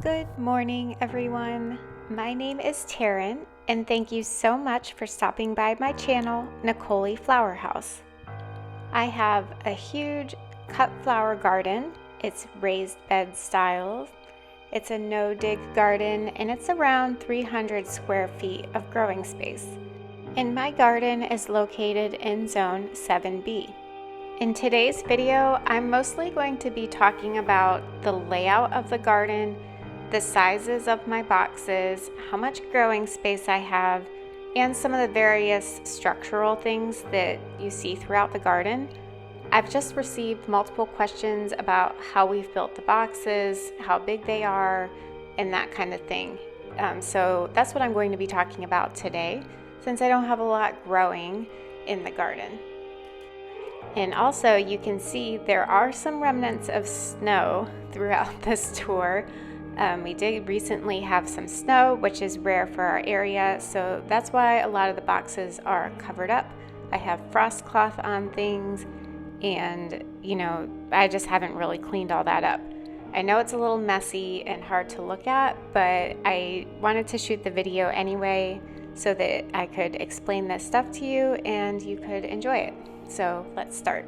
Good morning, everyone. My name is Taryn, and thank you so much for stopping by my channel, Nicole Flower House. I have a huge cut flower garden. It's raised bed style. It's a no-dig garden, and it's around 300 square feet of growing space. And my garden is located in Zone 7B. In today's video, I'm mostly going to be talking about the layout of the garden, the sizes of my boxes, how much growing space I have, and some of the various structural things that you see throughout the garden. I've just received multiple questions about how we've built the boxes, how big they are, and that kind of thing. So that's what I'm going to be talking about today, since I don't have a lot growing in the garden. And also you can see there are some remnants of snow throughout this tour. We did recently have some snow, which is rare for our area, so that's why a lot of the boxes are covered up. I have frost cloth on things, and I just haven't really cleaned all that up. I know it's a little messy and hard to look at, but I wanted to shoot the video anyway so that I could explain this stuff to you and you could enjoy it. So let's start.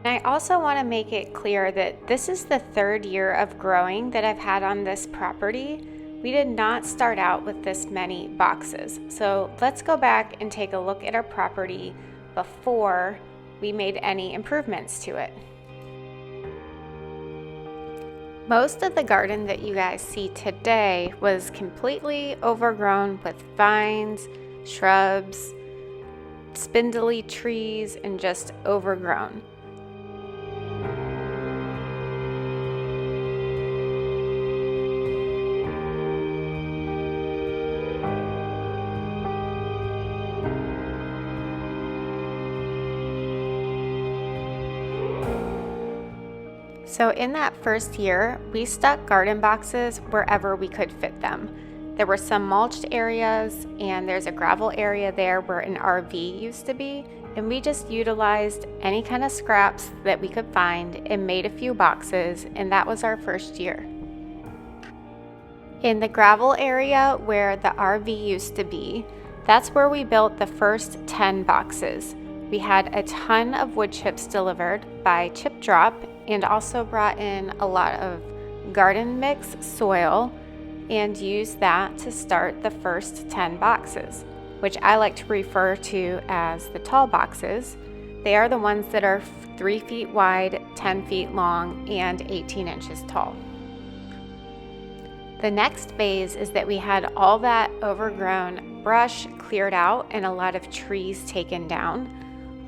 And I also want to make it clear that this is the third year of growing that I've had on this property. We did not start out with this many boxes. So let's go back and take a look at our property before we made any improvements to it. Most of the garden that you guys see today was completely overgrown with vines, shrubs, spindly trees, and just overgrown. So in that first year, we stuck garden boxes wherever we could fit them. There were some mulched areas, and there's a gravel area there where an RV used to be, and we just utilized any kind of scraps that we could find and made a few boxes, and that was our first year. In the gravel area where the RV used to be, that's where we built the first 10 boxes. We had a ton of wood chips delivered by Chip Drop, and also brought in a lot of garden mix soil and used that to start the first 10 boxes, which I like to refer to as the tall boxes. They are the ones that are 3 feet wide, 10 feet long, and 18 inches tall. The next phase is that we had all that overgrown brush cleared out and a lot of trees taken down.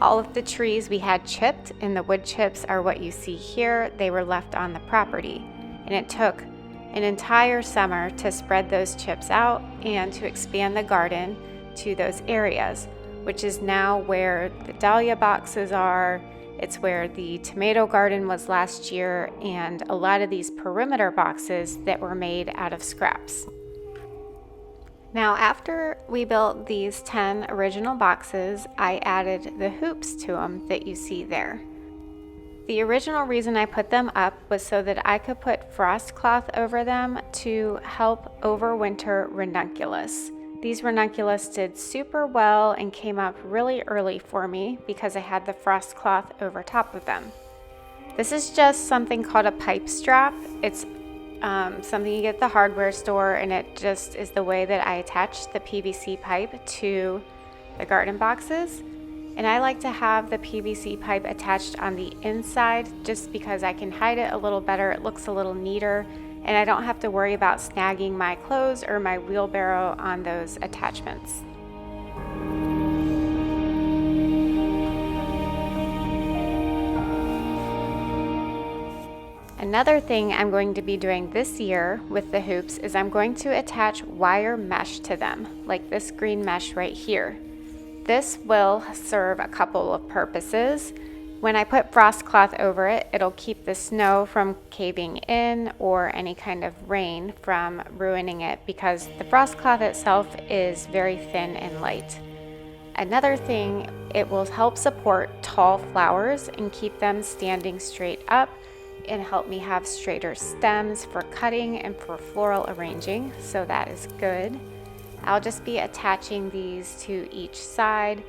All of the trees we had chipped, and the wood chips are what you see here. They were left on the property, and it took an entire summer to spread those chips out and to expand the garden to those areas, which is now where the Dahlia boxes are. It's where the tomato garden was last year, and a lot of these perimeter boxes that were made out of scraps. Now, after we built these 10 original boxes, I added the hoops to them that you see there. The original reason I put them up was so that I could put frost cloth over them to help overwinter ranunculus. These ranunculus did super well and came up really early for me because I had the frost cloth over top of them. This is just something called a pipe strap. It's something you get at the hardware store, and it just is the way that I attach the PVC pipe to the garden boxes. And I like to have the PVC pipe attached on the inside just because I can hide it a little better. It looks a little neater, and I don't have to worry about snagging my clothes or my wheelbarrow on those attachments. Another thing I'm going to be doing this year with the hoops is I'm going to attach wire mesh to them, like this green mesh right here. This will serve a couple of purposes. When I put frost cloth over it, it'll keep the snow from caving in or any kind of rain from ruining it, because the frost cloth itself is very thin and light. Another thing, it will help support tall flowers and keep them standing straight up and help me have straighter stems for cutting and for floral arranging, so that is good. I'll just be attaching these to each side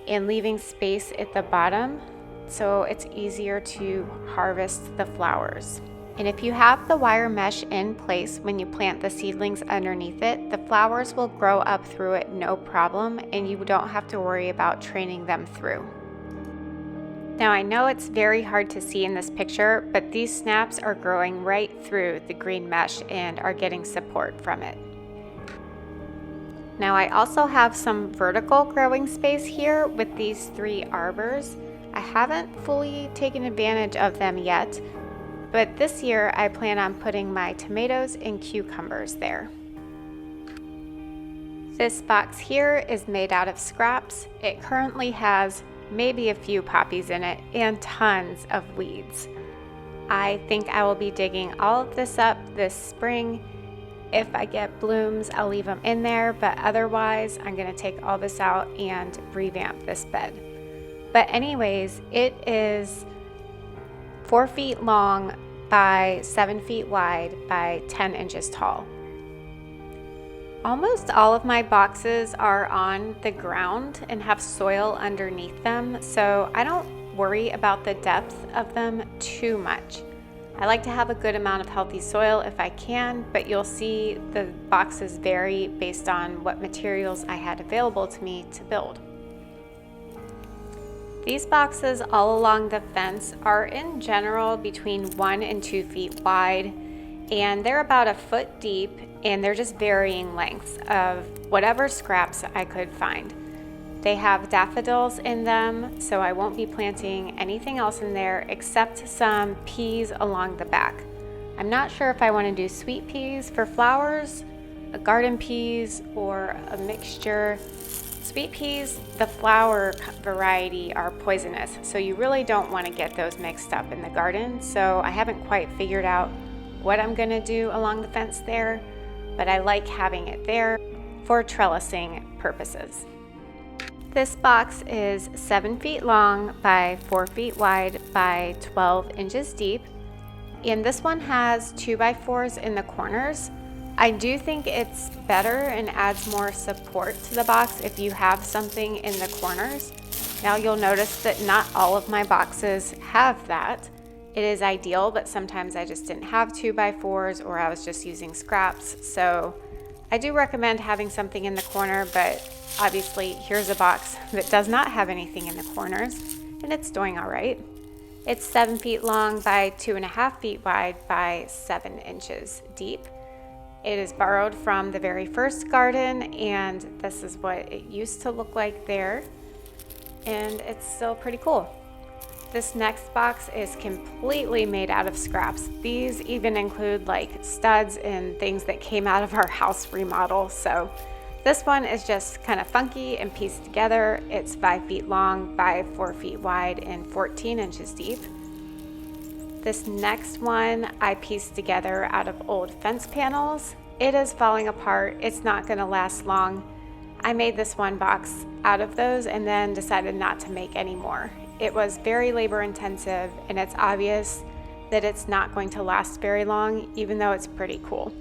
and leaving space at the bottom so it's easier to harvest the flowers. And if you have the wire mesh in place when you plant the seedlings underneath it, the flowers will grow up through it no problem, and you don't have to worry about training them through. Now I know it's very hard to see in this picture, but these snaps are growing right through the green mesh and are getting support from it. Now I also have some vertical growing space here with these 3 arbors. I haven't fully taken advantage of them yet, but this year I plan on putting my tomatoes and cucumbers there. This box here is made out of scraps. It currently has maybe a few poppies in it and tons of weeds. I think I will be digging all of this up this spring. If I get blooms, I'll leave them in there, but otherwise I'm going to take all this out and revamp this bed. But anyways, it is 4 feet long by 7 feet wide by 10 inches tall. Almost all of my boxes are on the ground and have soil underneath them, so I don't worry about the depth of them too much. I like to have a good amount of healthy soil if I can, but you'll see the boxes vary based on what materials I had available to me to build. These boxes all along the fence are in general between 1 and 2 feet wide, and they're about a foot deep, and they're just varying lengths of whatever scraps I could find. They have daffodils in them, so I won't be planting anything else in there except some peas along the back. I'm not sure if I want to do sweet peas for flowers, garden peas, or a mixture. Sweet peas, the flower variety, are poisonous, so you really don't want to get those mixed up in the garden. So I haven't quite figured out what I'm going to do along the fence there, but I like having it there for trellising purposes. This box is 7 feet long by 4 feet wide by 12 inches deep, and this one has 2x4s in the corners. I do think it's better and adds more support to the box if you have something in the corners. Now you'll notice that not all of my boxes have that. It is ideal, but sometimes I just didn't have 2x4s or I was just using scraps. So I do recommend having something in the corner, but obviously here's a box that does not have anything in the corners, and it's doing all right. It's 7 feet long by 2.5 feet wide by 7 inches deep. It is borrowed from the very first garden, and this is what it used to look like there, and it's still pretty cool. This next box is completely made out of scraps. These even include like studs and things that came out of our house remodel, so this one is just kind of funky and pieced together. It's 5 feet long by 4 feet wide and 14 inches deep. This next one I pieced together out of old fence panels. It is falling apart. It's not going to last long. I made this one box out of those and then decided not to make any more. It was very labor intensive, and it's obvious that it's not going to last very long, even though it's pretty cool.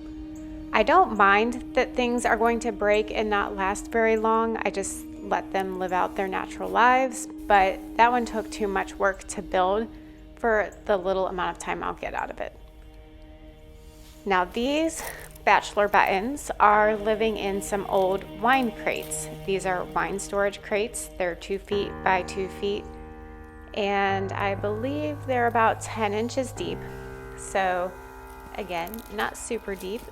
I don't mind that things are going to break and not last very long. I just let them live out their natural lives, but that one took too much work to build for the little amount of time I'll get out of it. Now these bachelor buttons are living in some old wine crates. These are wine storage crates. They're 2 feet by 2 feet, and I believe they're about 10 inches deep. So again, not super deep.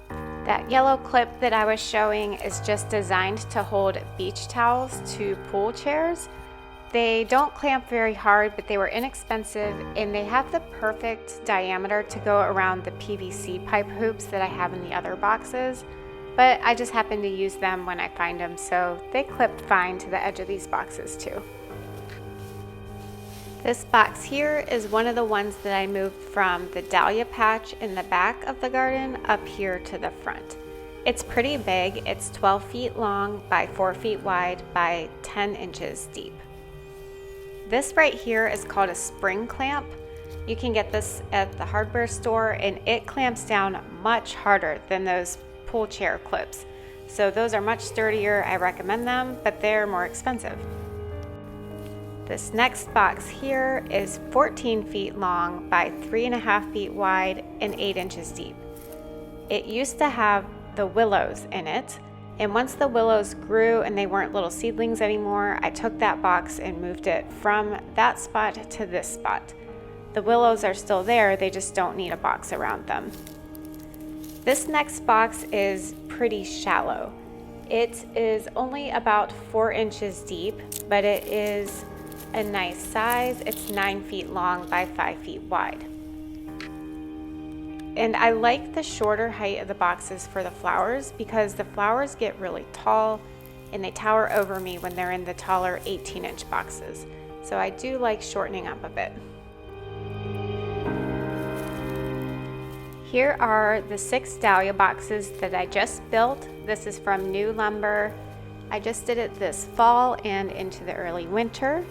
That yellow clip that I was showing is just designed to hold beach towels to pool chairs. They don't clamp very hard, but they were inexpensive, and they have the perfect diameter to go around the PVC pipe hoops that I have in the other boxes, but I just happen to use them when I find them, so they clip fine to the edge of these boxes too. This box here is one of the ones that I moved from the Dahlia patch in the back of the garden up here to the front. It's pretty big. It's 12 feet long by 4 feet wide by 10 inches deep. This right here is called a spring clamp. You can get this at the hardware store, and it clamps down much harder than those pull chair clips. So those are much sturdier. I recommend them, but they're more expensive. This next box here is 14 feet long by 3.5 feet wide and 8 inches deep. It used to have the willows in it, and once the willows grew and they weren't little seedlings anymore, I took that box and moved it from that spot to this spot. The willows are still there, they just don't need a box around them. This next box is pretty shallow. It is only about 4 inches deep, but it is a nice size. It's 9 feet long by 5 feet wide. And I like the shorter height of the boxes for the flowers because the flowers get really tall and they tower over me when they're in the taller 18-inch boxes. So I do like shortening up a bit. Here are the 6 dahlia boxes that I just built. This is from New Lumber. I just did it this fall and into the early winter.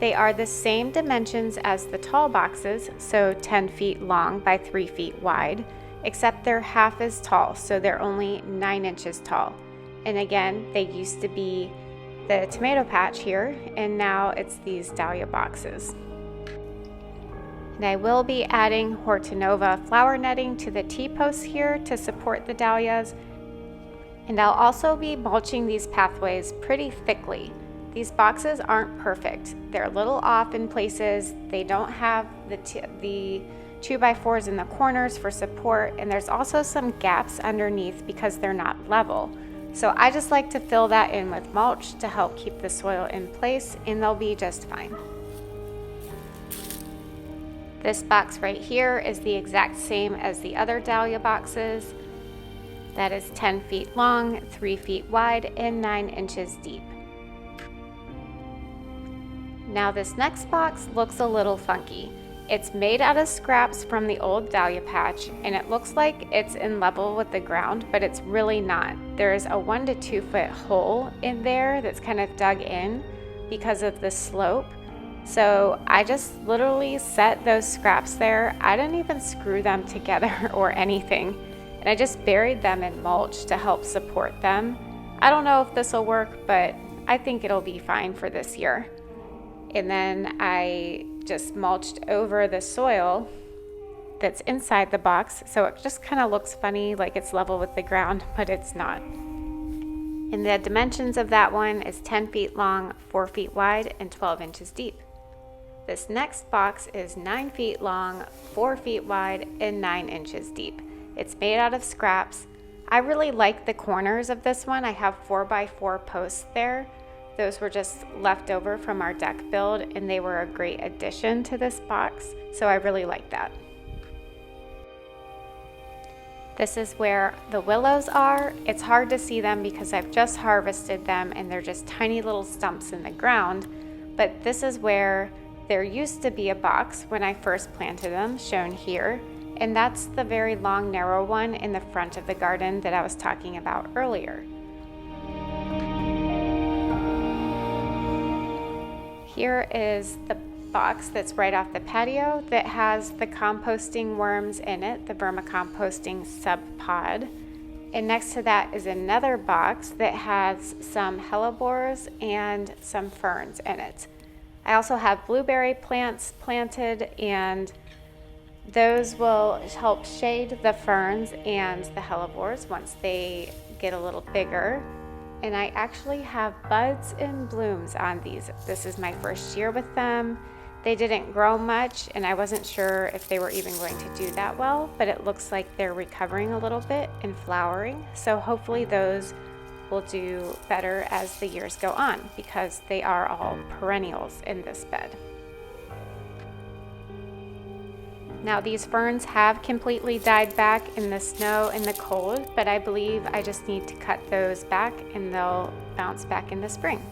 They are the same dimensions as the tall boxes, so 10 feet long by 3 feet wide, except they're half as tall, so they're only 9 inches tall. And again, they used to be the tomato patch here, and now it's these dahlia boxes. And I will be adding Hortanova flower netting to the T-posts here to support the dahlias. And I'll also be mulching these pathways pretty thickly. These boxes aren't perfect. They're a little off in places. They don't have the 2x4s in the corners for support, and there's also some gaps underneath because they're not level. So I just like to fill that in with mulch to help keep the soil in place, and they'll be just fine. This box right here is the exact same as the other dahlia boxes. That is 10 feet long, 3 feet wide, and 9 inches deep. Now this next box looks a little funky. It's made out of scraps from the old dahlia patch, and it looks like it's in level with the ground, but it's really not. There's a 1 to 2 foot hole in there that's kind of dug in because of the slope. So I just literally set those scraps there. I didn't even screw them together or anything. And I just buried them in mulch to help support them. I don't know if this will work, but I think it'll be fine for this year. And then I just mulched over the soil that's inside the box, so it just kind of looks funny, like it's level with the ground, but it's not. And the dimensions of that one is 10 feet long, 4 feet wide, and 12 inches deep. This next box is 9 feet long, 4 feet wide, and 9 inches deep. It's made out of scraps. I really like the corners of this one. I have 4x4 posts there. Those were just left over from our deck build, and they were a great addition to this box, so I really like that. This is where the willows are. It's hard to see them because I've just harvested them and they're just tiny little stumps in the ground, but this is where there used to be a box when I first planted them, shown here, and that's the very long, narrow one in the front of the garden that I was talking about earlier. Here is the box that's right off the patio that has the composting worms in it, the vermicomposting sub pod. And next to that is another box that has some hellebores and some ferns in it. I also have blueberry plants planted, and those will help shade the ferns and the hellebores once they get a little bigger. And I actually have buds and blooms on these. This is my first year with them. They didn't grow much, and I wasn't sure if they were even going to do that well, but it looks like they're recovering a little bit and flowering. So hopefully those will do better as the years go on, because they are all perennials in this bed. Now these ferns have completely died back in the snow and the cold, but I believe I just need to cut those back and they'll bounce back in the spring.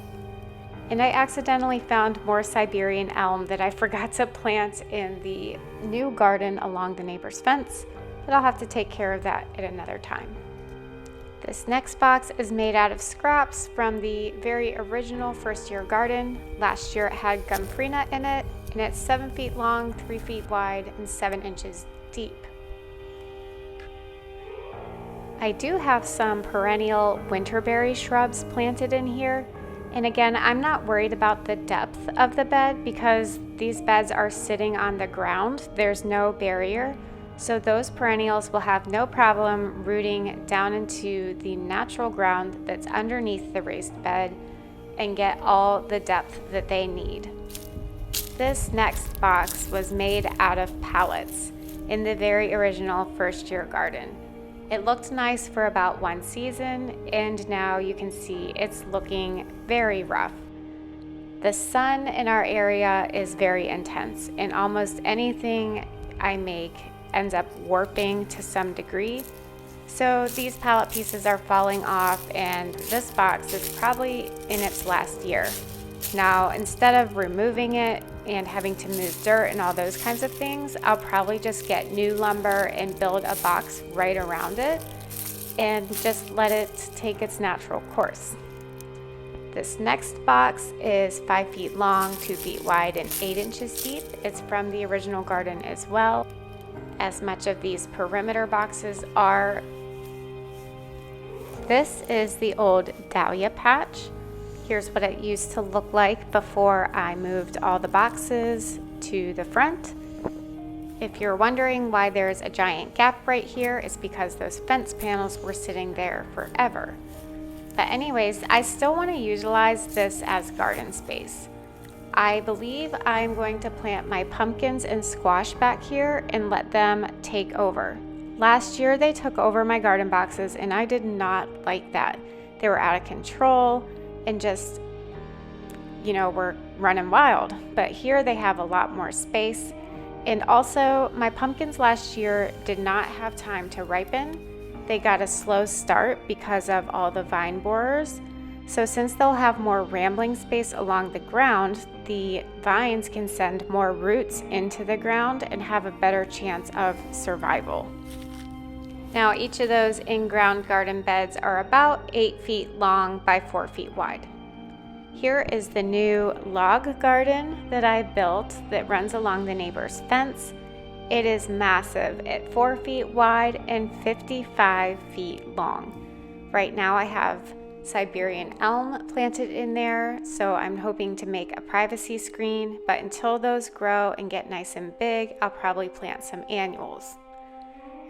And I accidentally found more Siberian elm that I forgot to plant in the new garden along the neighbor's fence, but I'll have to take care of that at another time. This next box is made out of scraps from the very original first year garden. Last year it had gumfrina in it, and it's 7 feet long, 3 feet wide, and 7 inches deep. I do have some perennial winterberry shrubs planted in here, and again, I'm not worried about the depth of the bed because these beds are sitting on the ground. There's no barrier, so those perennials will have no problem rooting down into the natural ground that's underneath the raised bed and get all the depth that they need. This next box was made out of pallets in the very original first-year garden. It looked nice for about 1 season, and now you can see it's looking very rough. The sun in our area is very intense, and almost anything I make ends up warping to some degree. So these pallet pieces are falling off, and this box is probably in its last year. Now, instead of removing it and having to move dirt and all those kinds of things, I'll probably just get new lumber and build a box right around it and just let it take its natural course. This next box is 5 feet long, 2 feet wide, and 8 inches deep. It's from the original garden as well, as much of these perimeter boxes are. This is the old Dahlia patch. Here's what it used to look like before I moved all the boxes to the front. If you're wondering why there's a giant gap right here, it's because those fence panels were sitting there forever. But anyways, I still want to utilize this as garden space. I believe I'm going to plant my pumpkins and squash back here and let them take over. Last year they took over my garden boxes and I did not like that. They were out of control and just, were running wild. But here they have a lot more space. And also, my pumpkins last year did not have time to ripen. They got a slow start because of all the vine borers. So since they'll have more rambling space along the ground, the vines can send more roots into the ground and have a better chance of survival. Now, each of those in-ground garden beds are about 8 feet long by 4 feet wide. Here is the new log garden that I built that runs along the neighbor's fence. It is massive at 4 feet wide and 55 feet long. Right now I have Siberian elm planted in there, so I'm hoping to make a privacy screen, but until those grow and get nice and big, I'll probably plant some annuals.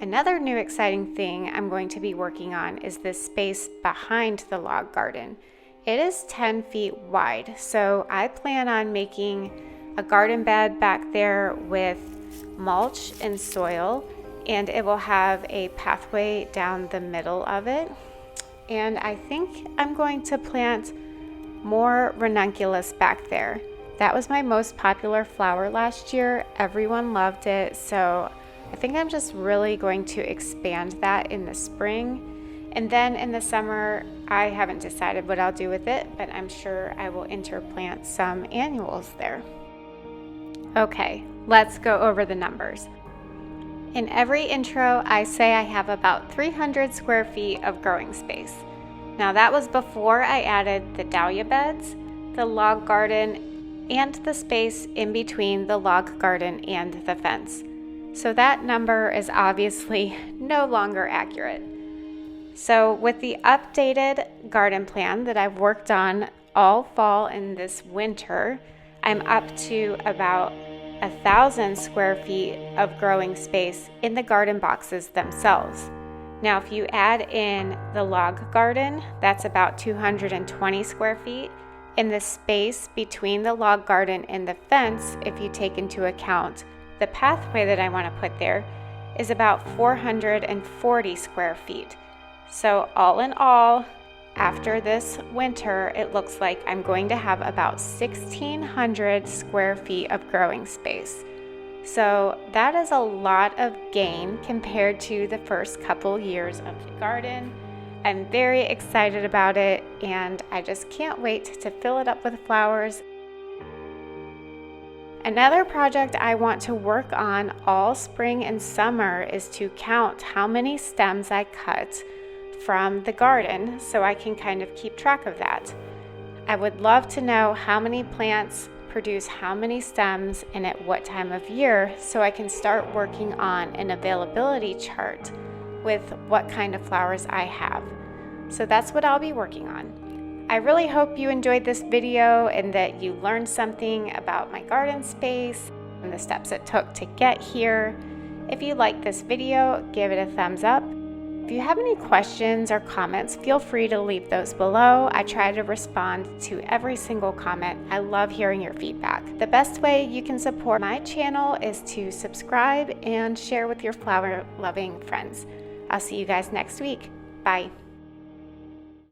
Another new exciting thing I'm going to be working on is this space behind the log garden. It is 10 feet wide, so I plan on making a garden bed back there with mulch and soil, and it will have a pathway down the middle of it. And I think I'm going to plant more ranunculus back there. That was my most popular flower last year. Everyone loved it, so I think I'm just really going to expand that in the spring. And then in the summer, I haven't decided what I'll do with it, but I'm sure I will interplant some annuals there. Okay, let's go over the numbers. In every intro, I say I have about 300 square feet of growing space. Now that was before I added the dahlia beds, the log garden, and the space in between the log garden and the fence. So that number is obviously no longer accurate. So with the updated garden plan that I've worked on all fall and this winter, I'm up to about 1,000 square feet of growing space in the garden boxes themselves. Now, if you add in the log garden, that's about 220 square feet. And the space between the log garden and the fence, if you take into account the pathway that I want to put there, is about 440 square feet. So all in all, after this winter, it looks like I'm going to have about 1,600 square feet of growing space. So that is a lot of gain compared to the first couple years of the garden. I'm very excited about it, and I just can't wait to fill it up with flowers. Another project I want to work on all spring and summer is to count how many stems I cut from the garden so I can kind of keep track of that. I would love to know how many plants produce how many stems and at what time of year, so I can start working on an availability chart with what kind of flowers I have. So that's what I'll be working on. I really hope you enjoyed this video and that you learned something about my garden space and the steps it took to get here. If you like this video, give it a thumbs up. If you have any questions or comments, feel free to leave those below. I try to respond to every single comment. I love hearing your feedback. The best way you can support my channel is to subscribe and share with your flower-loving friends. I'll see you guys next week. Bye.